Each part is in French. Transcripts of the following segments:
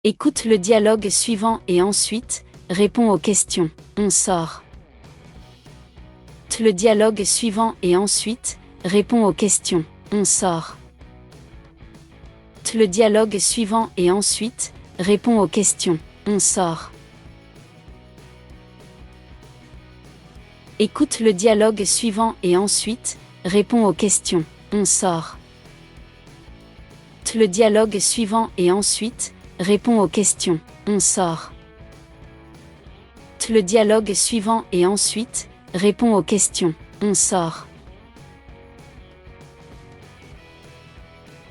Écoute le dialogue suivant et ensuite, réponds aux questions. On sort. Le dialogue suivant et ensuite, réponds aux questions. On sort. Le dialogue suivant et ensuite, réponds aux questions. On sort. Écoute le dialogue suivant et ensuite, réponds aux questions. On sort. Le dialogue suivant et ensuite, réponds aux questions. On sort. Le dialogue suivant et ensuite, réponds aux questions. On sort.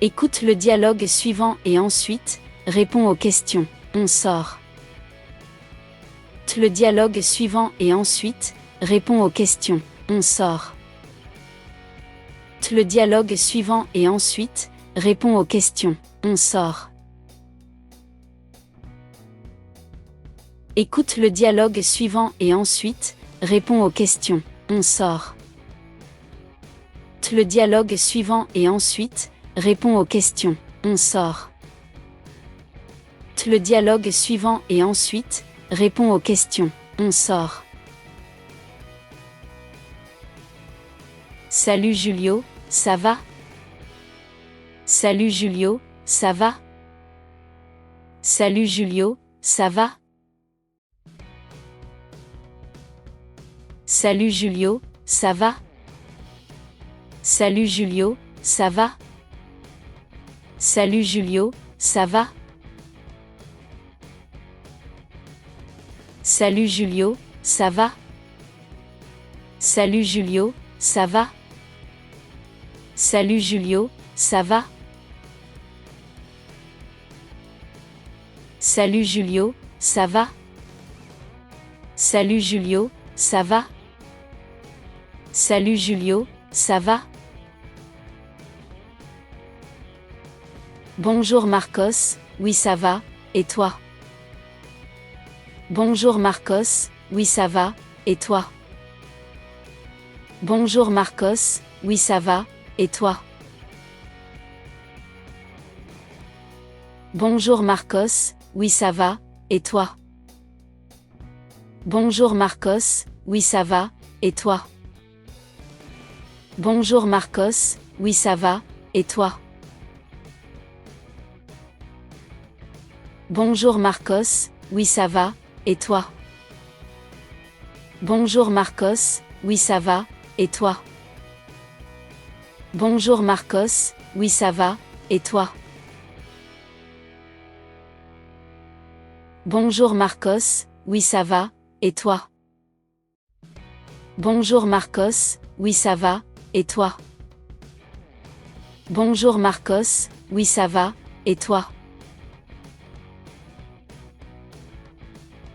Écoute le dialogue suivant et ensuite, réponds aux questions. On sort. Le dialogue suivant et ensuite, réponds aux questions. On sort. Le dialogue suivant et ensuite, réponds aux questions. On sort. Écoute le dialogue suivant et ensuite, réponds aux questions. On sort. Le dialogue suivant et ensuite, réponds aux questions. On sort. Le dialogue suivant et ensuite, réponds aux questions. On sort. Salut Julio, ça va? Salut Julio, ça va? Salut Julio, ça va? Salut Julio, ça va? Salut Julio, ça va? Salut Julio, ça va? Salut Julio, ça va? Salut Julio, ça va? Salut Julio, ça va? Salut Julio, ça va? Salut Julio, ça va? Salut Julio, ça va? Bonjour Marcos, oui ça va, et toi? Bonjour Marcos, oui ça va, et toi? Bonjour Marcos, oui ça va, et toi? Bonjour Marcos, oui ça va, et toi? Bonjour Marcos, oui ça va, et toi? Bonjour Marcos, oui ça va, et toi? Bonjour Marcos, oui ça va, et toi? Bonjour Marcos, oui ça va, et toi? Bonjour Marcos, oui ça va, et toi? Bonjour Marcos, oui ça va, et toi? Bonjour Marcos, oui ça va, et toi? Bonjour Marcos, oui ça va, et toi?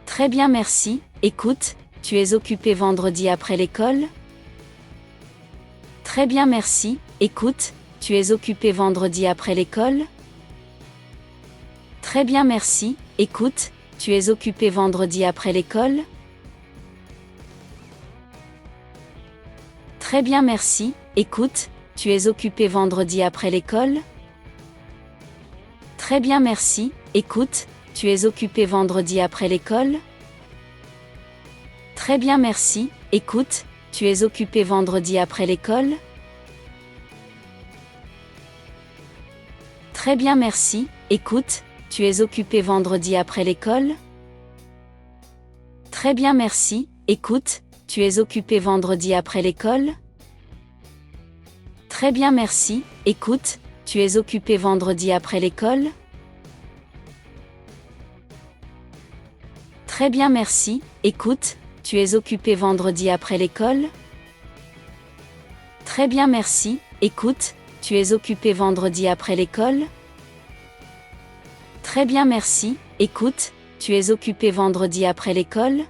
Très bien merci, écoute, tu es occupé vendredi après l'école? Très bien merci, écoute, tu es occupé vendredi après l'école? Très bien merci, écoute, tu es occupé vendredi après l'école? Très bien merci, écoute, tu es occupé vendredi après l'école? Très bien merci, écoute, tu es occupé vendredi après l'école? Très bien merci, écoute, tu es occupé vendredi après l'école? Très bien merci, écoute, tu es occupé vendredi après l'école? Très bien merci, écoute, tu es occupé vendredi après l'école? Très bien merci, écoute, tu es occupé vendredi après l'école? Très bien merci, écoute, tu es occupé vendredi après l'école? Très bien merci, écoute, tu es occupé vendredi après l'école? Très bien merci, écoute, tu es occupé vendredi après l'école?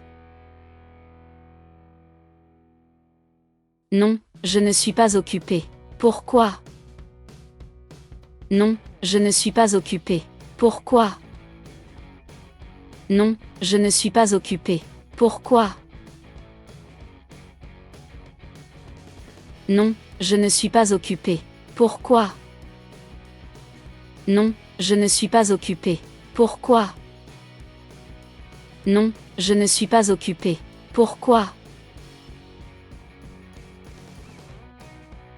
Non, je ne suis pas occupé. Pourquoi? Non, je ne suis pas occupé. Pourquoi? Non, je ne suis pas occupé. Pourquoi? Non, je ne suis pas occupé. Pourquoi? Non, je ne suis pas occupé. Pourquoi? Non, je ne suis pas occupé. Pourquoi?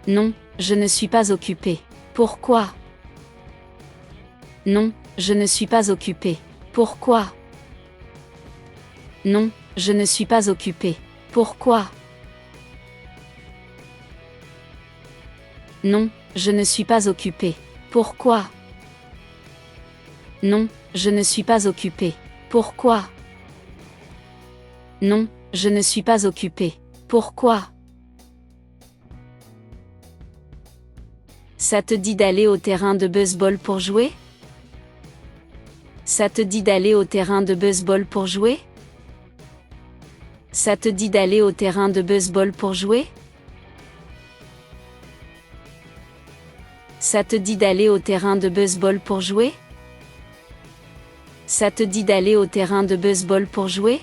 Non, je ne suis pas occupé. Pourquoi? Non, je ne suis pas occupé. Pourquoi? Non, je ne suis pas occupé. Pourquoi? Non, je ne suis pas occupé. Pourquoi? Non, je ne suis pas occupé. Pourquoi? Non, je ne suis pas occupé. Pourquoi? Ça te dit d'aller au terrain de baseball pour jouer? Ça te dit d'aller au terrain de baseball pour jouer? Ça te dit d'aller au terrain de baseball pour jouer? Ça te dit d'aller au terrain de baseball pour jouer? Ça te dit d'aller au terrain de baseball pour jouer?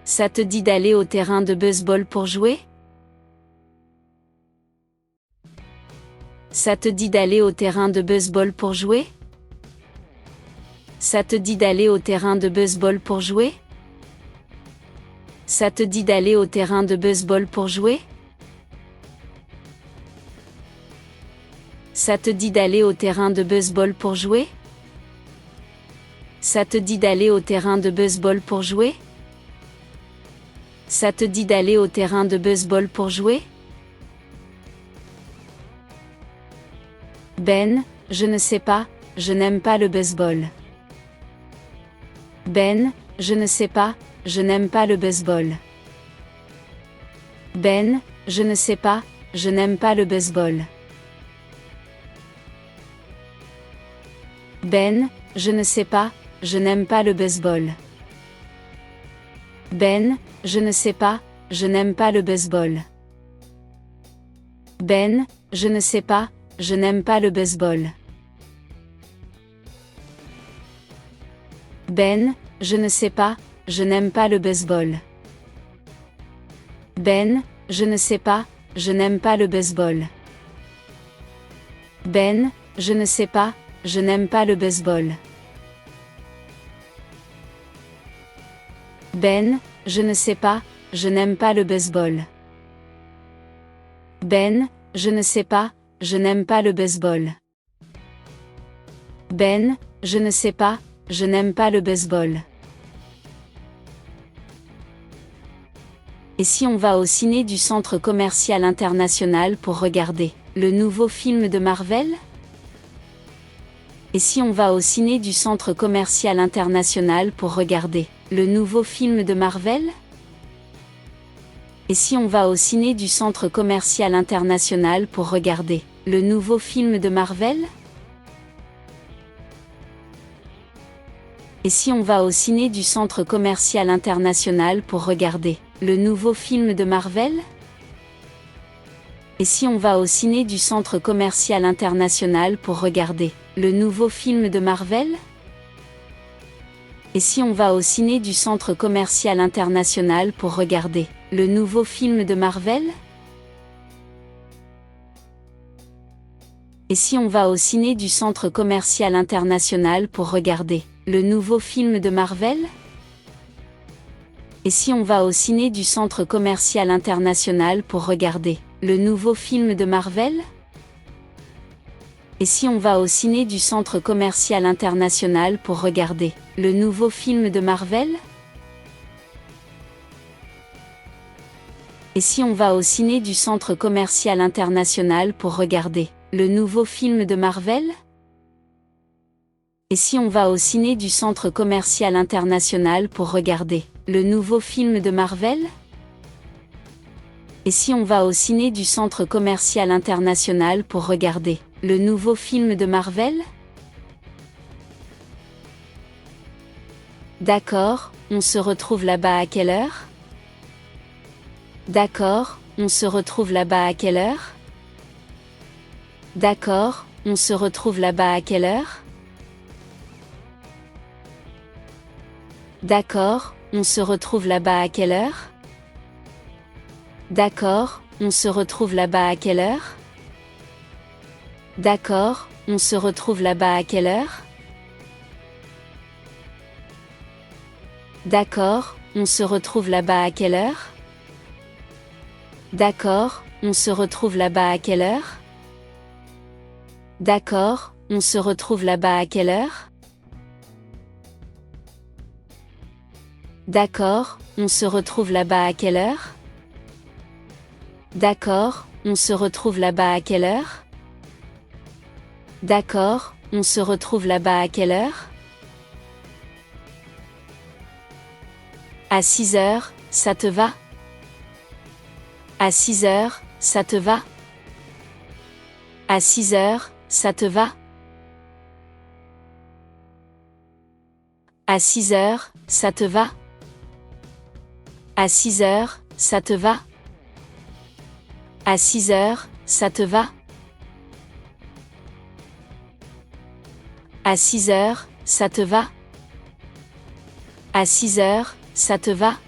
Ça te dit d'aller au terrain de baseball pour jouer? Ça te dit d'aller au terrain de baseball pour jouer? Ça te dit d'aller au terrain de baseball pour jouer? Ça te dit d'aller au terrain de baseball pour jouer? Ça te dit d'aller au terrain de baseball pour jouer? Ça te dit d'aller au terrain de baseball pour jouer? Ça te dit d'aller au terrain de baseball pour jouer? Ben, je ne sais pas, je n'aime pas le baseball. Ben, je ne sais pas, je n'aime pas le baseball. Ben, je ne sais pas, je n'aime pas le baseball. Ben, je ne sais pas, je n'aime pas le baseball. Ben, je ne sais pas, je n'aime pas le baseball. Ben, je ne sais pas, je n'aime pas le baseball. Ben, je ne sais pas, je n'aime pas le baseball. Ben, je ne sais pas, je n'aime pas le baseball. Ben, je ne sais pas, je n'aime pas le baseball. Ben, je ne sais pas, je n'aime pas le baseball. Ben, je ne sais pas, je n'aime pas le baseball. Ben, je ne sais pas, je n'aime pas le baseball. Et si on va au ciné du Centre commercial international pour regarder le nouveau film de Marvel? Et si on va au ciné du Centre commercial international pour regarder le nouveau film de Marvel? Et si on va au ciné du Centre commercial international pour regarder le nouveau film de Marvel? Et si on va au ciné du Centre commercial international pour regarder le nouveau film de Marvel? Et si on va au ciné du Centre commercial international pour regarder le nouveau film de Marvel? Et si on va au ciné du Centre commercial international pour regarder le nouveau film de Marvel? Et si on va au ciné du Centre commercial international pour regarder le nouveau film de Marvel? Et si on va au ciné du Centre commercial international pour regarder le nouveau film de Marvel? Et si on va au ciné du Centre commercial international pour regarder le nouveau film de Marvel? Et si on va au ciné du Centre commercial international pour regarder le nouveau film de Marvel? Et si on va au ciné du Centre commercial international pour regarder le nouveau film de Marvel? Et si on va au ciné du Centre commercial international pour regarder le nouveau film de Marvel? D'accord, on se retrouve là-bas à quelle heure? D'accord, on se retrouve là-bas à quelle heure? D'accord, on se retrouve là-bas à quelle heure? D'accord, on se retrouve là-bas à quelle heure? D'accord, on se retrouve là-bas à quelle heure? D'accord, on se retrouve là-bas à quelle heure? D'accord, on se retrouve là-bas à quelle heure? D'accord, on se retrouve là-bas à quelle heure? D'accord, on se retrouve là-bas à quelle heure? D'accord, on se retrouve là-bas à quelle heure? D'accord, on se retrouve là-bas à quelle heure? D'accord, on se retrouve là-bas à quelle heure? À 6 heures, ça te va? À 6 heures, ça te va? À 6 heures, ça te va? À 6 heures, ça te va? À 6 heures, ça te va? À 6 heures, ça te va? À 6 heures, ça te va? À 6 heures, ça te va?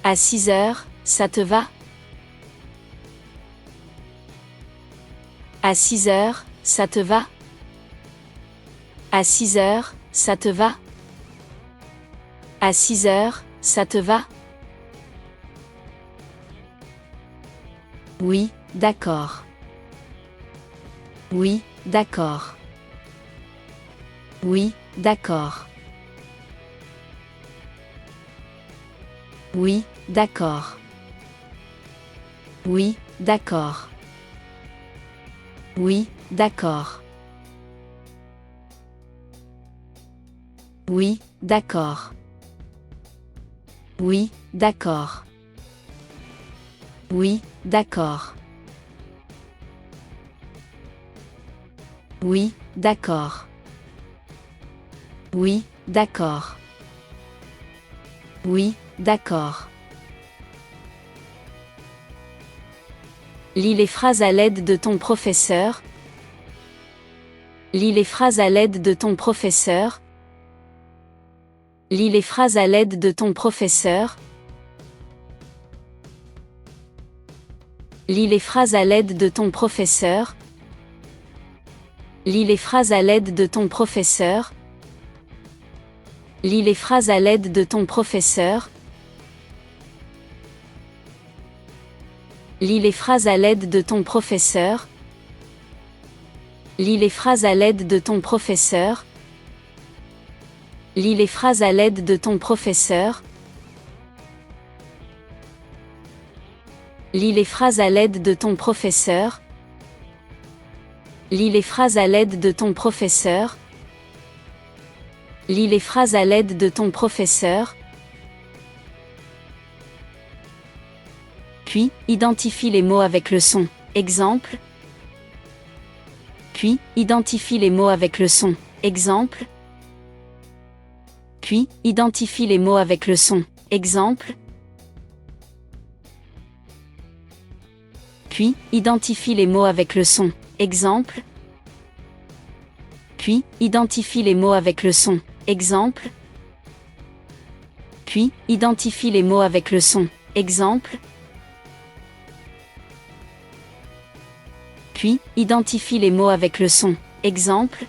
À 6 heures, ça te va? À 6 heures, ça te va? À 6 heures, ça te va? À 6 heures, ça te va? Oui, d'accord. Oui, d'accord. Oui, d'accord. Oui, d'accord. Oui, d'accord. Oui, d'accord. Oui, d'accord. Oui, d'accord. Oui, d'accord. Oui, d'accord. Oui, d'accord. Oui, d'accord. Lis les phrases à l'aide de ton professeur. Lis les phrases à l'aide de ton professeur. Lis les phrases à l'aide de ton professeur. Lis les phrases à l'aide de ton professeur. Lis les phrases à l'aide de ton professeur. Lis les phrases à l'aide de ton professeur. Lis les phrases à l'aide de ton professeur. Lis les phrases à l'aide de ton professeur. Lis les phrases à l'aide de ton professeur. Lis les phrases à l'aide de ton professeur. Lis les phrases à l'aide de ton professeur. Lis les phrases à l'aide de ton professeur. Puis, identifie les mots avec le son. Exemple. Puis, identifie les mots avec le son. Exemple. Puis, identifie les mots avec le son. Exemple. Puis, identifie les mots avec le son. Exemple. Puis, identifie les mots avec le son. Exemple. Puis, identifie les mots avec le son. Exemple. Puis, identifie les mots avec le son. Exemple.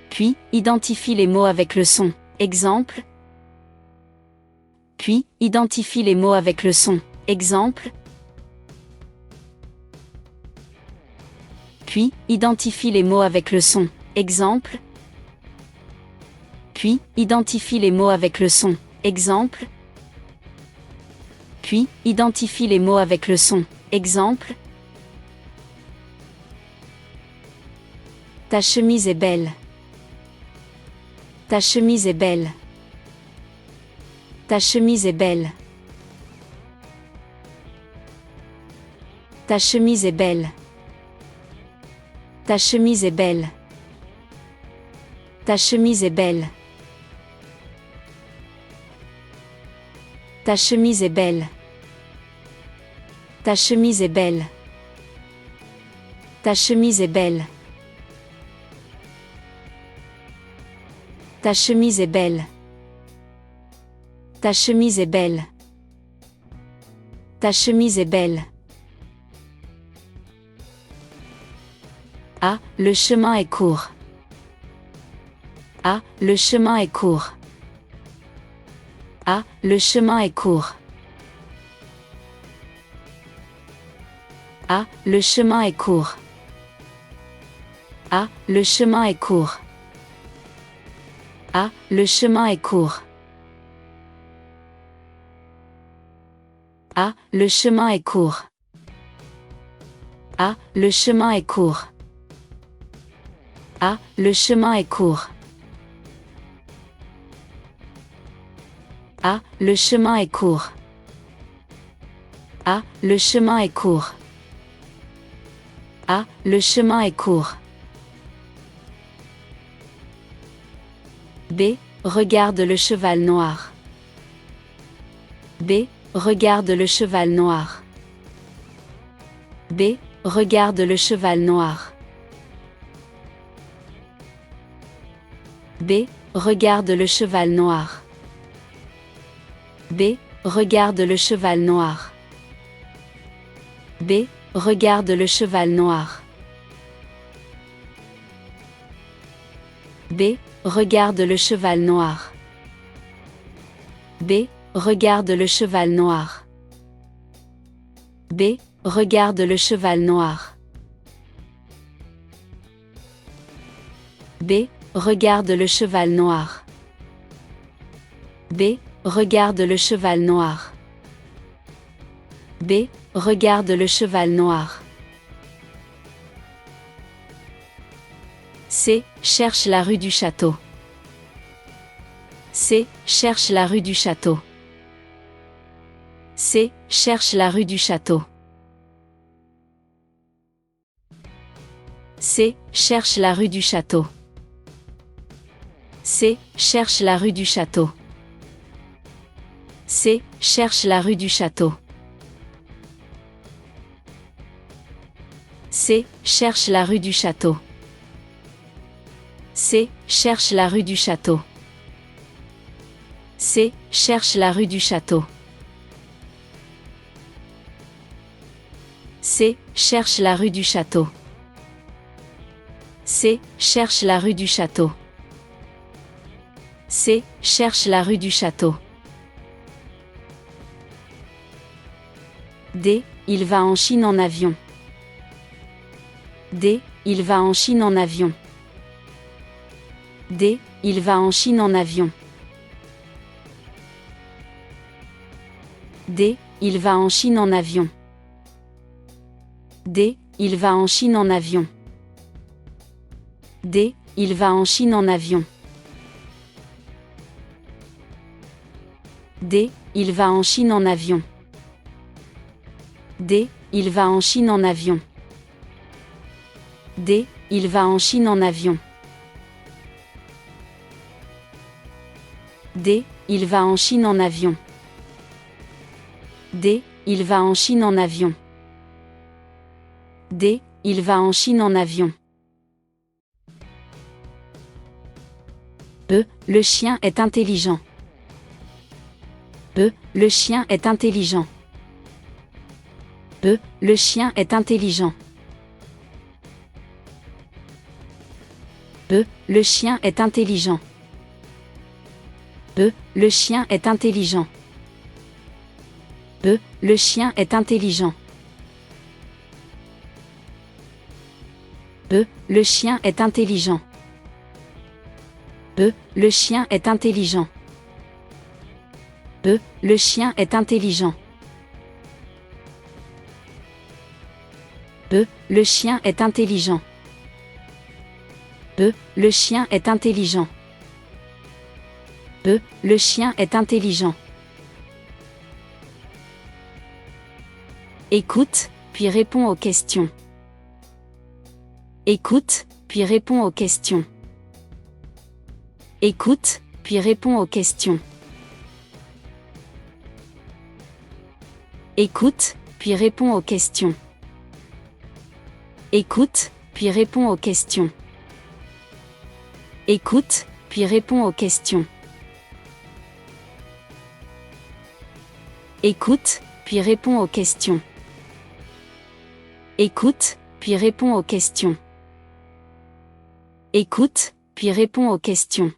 Puis, identifie les mots avec le son. Exemple. Puis, identifie les mots avec le son. Exemple. Puis, identifie les mots avec le son. Exemple. Puis, identifie les mots avec le son. Exemple. Puis, identifie les mots avec le son. Exemple. Ta chemise est belle. Ta chemise est belle. Ta chemise est belle. Ta chemise est belle. Ta chemise est belle. Ta chemise est belle. Ta chemise est belle. Ta chemise est belle. Ta chemise est belle. Ta chemise est belle. Ta chemise est belle. Ta chemise est belle. Ah, le chemin est court. Ah, le chemin est court. Ah, le chemin est court. Ah, le chemin est court. Ah, le chemin est court. Ah, le chemin est court. Ah, le chemin est court. Ah, le chemin est court. Ah, le chemin est court. Ah, le chemin est court. Ah, le chemin est court. Ah, le chemin est court. B. Regarde le cheval noir. B. Regarde le cheval noir. B. Regarde le cheval noir. B. Regarde le cheval noir. B. Regarde le cheval noir. B. Regarde le cheval noir. B. Regarde le cheval noir. B. Regarde le cheval noir. B. Regarde le cheval noir. B. Regarde le cheval noir. B. Regarde le cheval noir. B. Regarde le cheval noir. C. Cherche la rue du château. C. Cherche la rue du château. C. Cherche la rue du château. C. Cherche la rue du château. C. Cherche la rue du château. C. Cherche la rue du château. C. Cherche la rue du château. C. Cherche la rue du château. C. Cherche la rue du château. C. Cherche la rue du château. C. Cherche la rue du château. C. Cherche la rue du château. D. Il va en Chine en avion. D. Il va en Chine en avion. D. Il va en Chine en avion. D. Il va en Chine en avion. D. Il va en Chine en avion. D. Il va en Chine en avion. D. Il va en Chine en avion. D. Il va en Chine en avion. D. Il va en Chine en avion. D. Il va en Chine en avion. D. Il va en Chine en avion. D. Il va en Chine en avion. E. Le chien est intelligent. E. Le chien est intelligent. E. Le chien est intelligent. E. Le chien est intelligent. E. Le chien est intelligent. E. Le chien est intelligent. E. Le chien est intelligent. E. Le chien est intelligent. E. Le chien est intelligent. E. Le chien est intelligent. E. Le chien est intelligent. E. Le chien est intelligent. Écoute, puis réponds aux questions. Écoute, puis réponds aux questions. Écoute, puis réponds aux questions. Écoute, puis réponds aux questions. Écoute, puis réponds aux questions. Écoute, puis réponds aux questions. Écoute, puis réponds aux questions. Écoute, puis réponds aux questions. Écoute, puis réponds aux questions.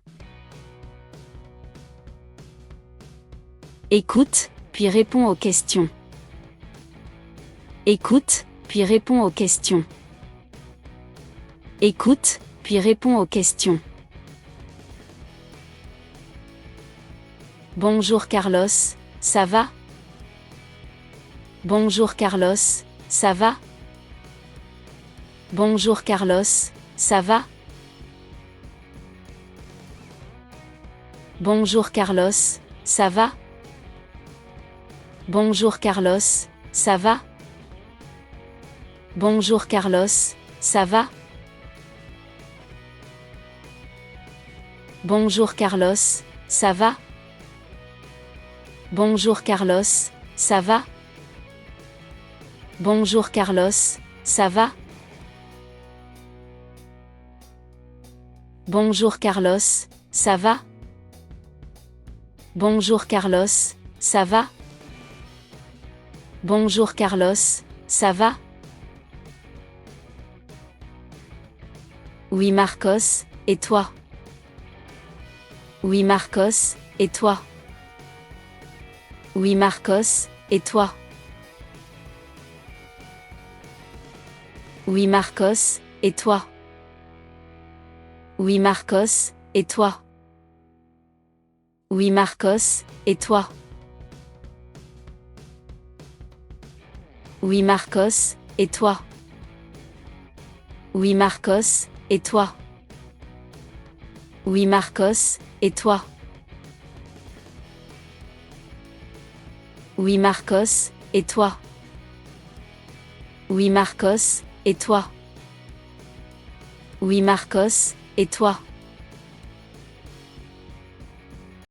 Écoute, puis réponds aux questions. Écoute, puis réponds aux questions. Écoute, puis réponds aux questions. Bonjour Carlos, ça va? Bonjour Carlos, ça va? Bonjour Carlos, ça va? Bonjour Carlos, ça va? Bonjour Carlos, ça va? Bonjour Carlos, ça va? Bonjour Carlos, ça va? Bonjour Carlos, ça va? Bonjour Carlos, ça va? Bonjour Carlos, ça va? Bonjour Carlos, ça va? Bonjour Carlos, ça va? Oui Marcos, et toi? Oui Marcos, et toi? Oui Marcos, et toi? Oui Marcos, et toi? Oui Marcos, et toi? Oui Marcos, et toi? Oui Marcos, et toi? Oui Marcos, et toi? Oui Marcos, et toi? Oui Marcos, et toi? Oui Marcos, et toi? Oui Marcos, et toi?